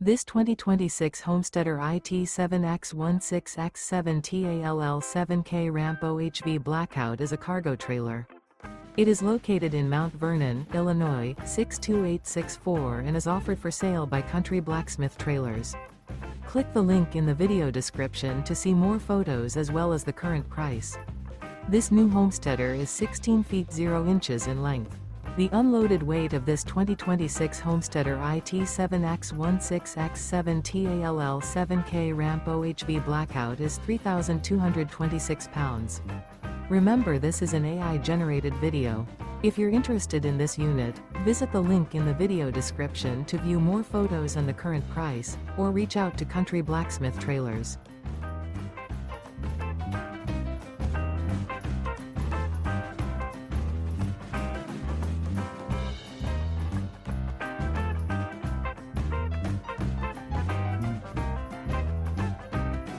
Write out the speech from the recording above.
This 2026 Homesteader IT7X16X7 TALL7K Ramp OHV Blackout is a cargo trailer. It is located in Mount Vernon, Illinois, 62864 and is offered for sale by Country Blacksmith Trailers. Click the link in the video description to see more photos as well as the current price. This new Homesteader is 16 feet 0 inches in length. The unloaded weight of this 2026 Homesteader IT7X16X7 TALL7K Ramp OHV Blackout is 3,226 pounds. Remember, this is an AI-generated video. If you're interested in this unit, visit the link in the video description to view more photos and the current price, or reach out to Country Blacksmith Trailers.